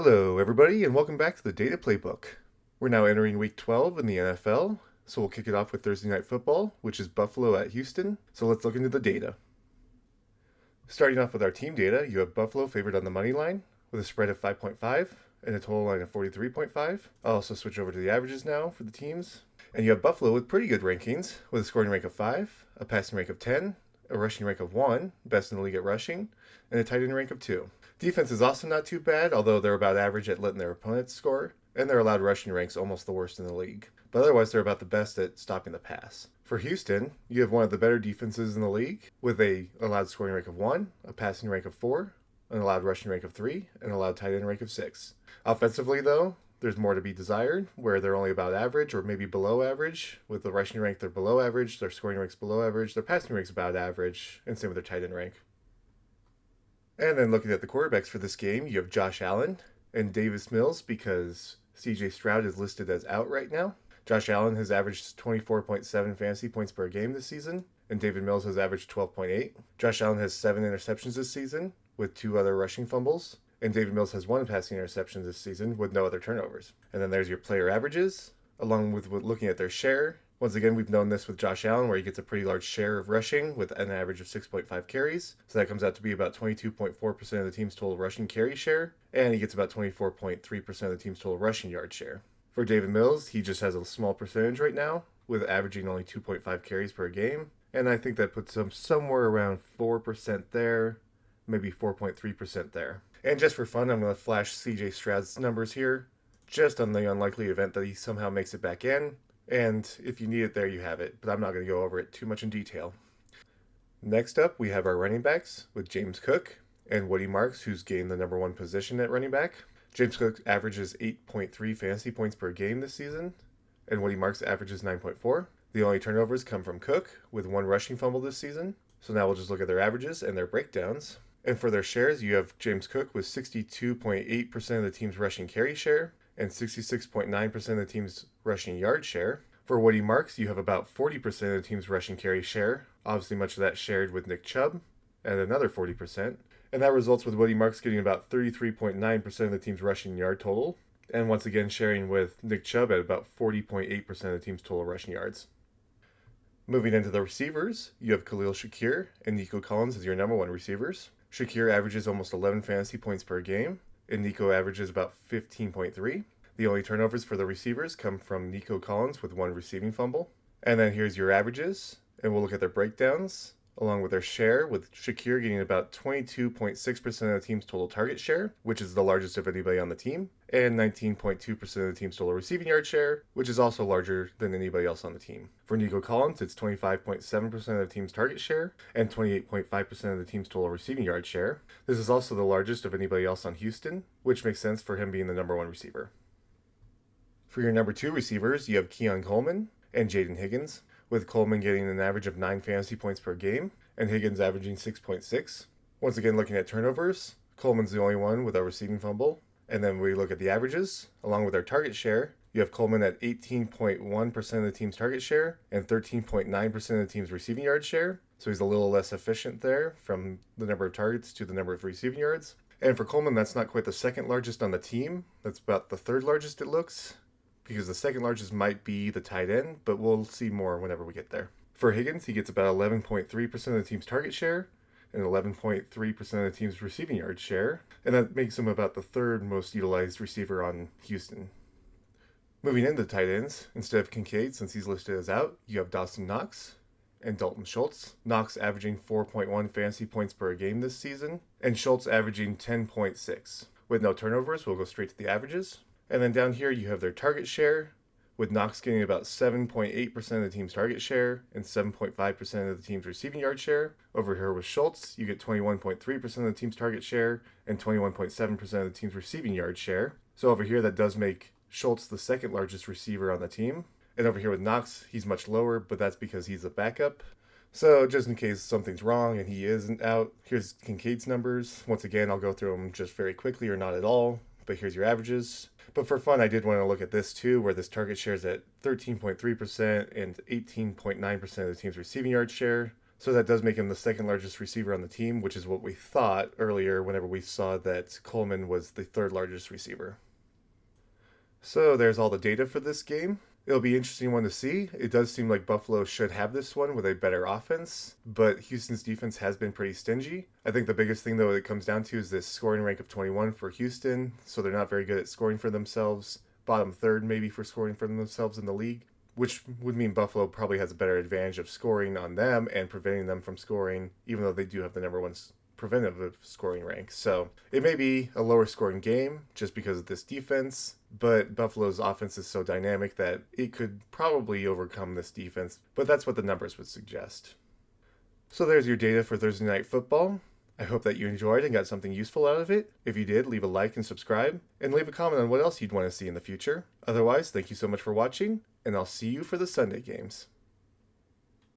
Hello, everybody, and welcome back to the Data Playbook. We're now entering Week 12 in the NFL, so we'll kick it off with Thursday Night Football, which is Buffalo at Houston. So let's look into the data. Starting off with our team data, you have Buffalo favored on the money line with a spread of 5.5 and a total line of 43.5. I'll also switch over to the averages now for the teams. And you have Buffalo with pretty good rankings with a scoring rank of 5, a passing rank of 10, a rushing rank of 1, best in the league at rushing, and a tight end rank of 2. Defense is also not too bad, although they're about average at letting their opponents score, and their allowed rushing rank's almost the worst in the league. But otherwise, they're about the best at stopping the pass. For Houston, you have one of the better defenses in the league, with a allowed scoring rank of 1, a passing rank of 4, an allowed rushing rank of 3, and an allowed tight end rank of 6. Offensively, though, there's more to be desired, where they're only about average or maybe below average. With the rushing rank, they're below average, their scoring rank's below average, their passing rank's about average, and same with their tight end rank. And then looking at the quarterbacks for this game, you have Josh Allen and Davis Mills because CJ Stroud is listed as out right now. Josh Allen has averaged 24.7 fantasy points per game this season, and David Mills has averaged 12.8. Josh Allen has 7 interceptions this season, with 2 other rushing fumbles, and David Mills has 1 passing interception this season with no other turnovers. And then there's your player averages, along with looking at their share. Once again, we've known this with Josh Allen, where he gets a pretty large share of rushing with an average of 6.5 carries. So that comes out to be about 22.4% of the team's total rushing carry share, and he gets about 24.3% of the team's total rushing yard share. For David Mills, he just has a small percentage right now, with averaging only 2.5 carries per game, and I think that puts him somewhere around 4% there, maybe 4.3% there. And just for fun, I'm going to flash CJ Stroud's numbers here, just on the unlikely event that he somehow makes it back in. And if you need it there, you have it, but I'm not going to go over it too much in detail. Next up, we have our running backs with James Cook and Woody Marks, who's gained the number 1 position at running back. James Cook averages 8.3 fantasy points per game this season, and Woody Marks averages 9.4. The only turnovers come from Cook, with 1 rushing fumble this season. So now we'll just look at their averages and their breakdowns. And for their shares, you have James Cook with 62.8% of the team's rushing carry share and 66.9% of the team's rushing yard share. For Woody Marks, you have about 40% of the team's rushing carry share, obviously much of that shared with Nick Chubb, and another 40%. And that results with Woody Marks getting about 33.9% of the team's rushing yard total, and once again sharing with Nick Chubb at about 40.8% of the team's total rushing yards. Moving into the receivers, you have Khalil Shakir and Nico Collins as your number 1 receivers. Shakir averages almost 11 fantasy points per game, and Nico averages about 15.3. The only turnovers for the receivers come from Nico Collins with 1 receiving fumble. And then here's your averages, and we'll look at their breakdowns, along with their share, with Shakir getting about 22.6% of the team's total target share, which is the largest of anybody on the team, and 19.2% of the team's total receiving yard share, which is also larger than anybody else on the team. For Nico Collins, it's 25.7% of the team's target share and 28.5% of the team's total receiving yard share. This is also the largest of anybody else on Houston, which makes sense for him being the number 1 receiver. For your number 2 receivers, you have Keon Coleman and Jaden Higgins, with Coleman getting an average of 9 fantasy points per game and Higgins averaging 6.6. Once again, looking at turnovers, Coleman's the only one with a receiving fumble. And then we look at the averages, along with our target share. You have Coleman at 18.1% of the team's target share and 13.9% of the team's receiving yard share. So he's a little less efficient there from the number of targets to the number of receiving yards. And for Coleman, that's not quite the second largest on the team. That's about the 3rd largest, it looks, because the second largest might be the tight end, but we'll see more whenever we get there. For Higgins, he gets about 11.3% of the team's target share and 11.3% of the team's receiving yard share, and that makes him about the 3rd most utilized receiver on Houston. Moving into tight ends, instead of Kincaid, since he's listed as out, you have Dawson Knox and Dalton Schultz. Knox averaging 4.1 fantasy points per game this season, and Schultz averaging 10.6. With no turnovers, we'll go straight to the averages. And then down here you have their target share, with Knox getting about 7.8% of the team's target share and 7.5% of the team's receiving yard share. Over here with Schultz, you get 21.3% of the team's target share and 21.7% of the team's receiving yard share. So over here that does make Schultz the 2nd largest receiver on the team. And over here with Knox, he's much lower, but that's because he's a backup. So just in case something's wrong and he isn't out, here's Kincaid's numbers. Once again, I'll go through them just very quickly or not at all, but here's your averages. But for fun, I did want to look at this too, where this target share is at 13.3% and 18.9% of the team's receiving yard share. So that does make him the second largest receiver on the team, which is what we thought earlier whenever we saw that Coleman was the third largest receiver. So there's all the data for this game. It'll be an interesting one to see. It does seem like Buffalo should have this one with a better offense, but Houston's defense has been pretty stingy. I think the biggest thing, though, it comes down to is this scoring rank of 21 for Houston, so they're not very good at scoring for themselves. Bottom third, maybe, for scoring for themselves in the league, which would mean Buffalo probably has a better advantage of scoring on them and preventing them from scoring, even though they do have the number one preventive scoring rank. So it may be a lower scoring game just because of this defense, but Buffalo's offense is so dynamic that it could probably overcome this defense, but that's what the numbers would suggest. So there's your data for Thursday Night Football. I hope that you enjoyed and got something useful out of it. If you did, leave a like and subscribe, and leave a comment on what else you'd want to see in the future. Otherwise, thank you so much for watching, and I'll see you for the Sunday games.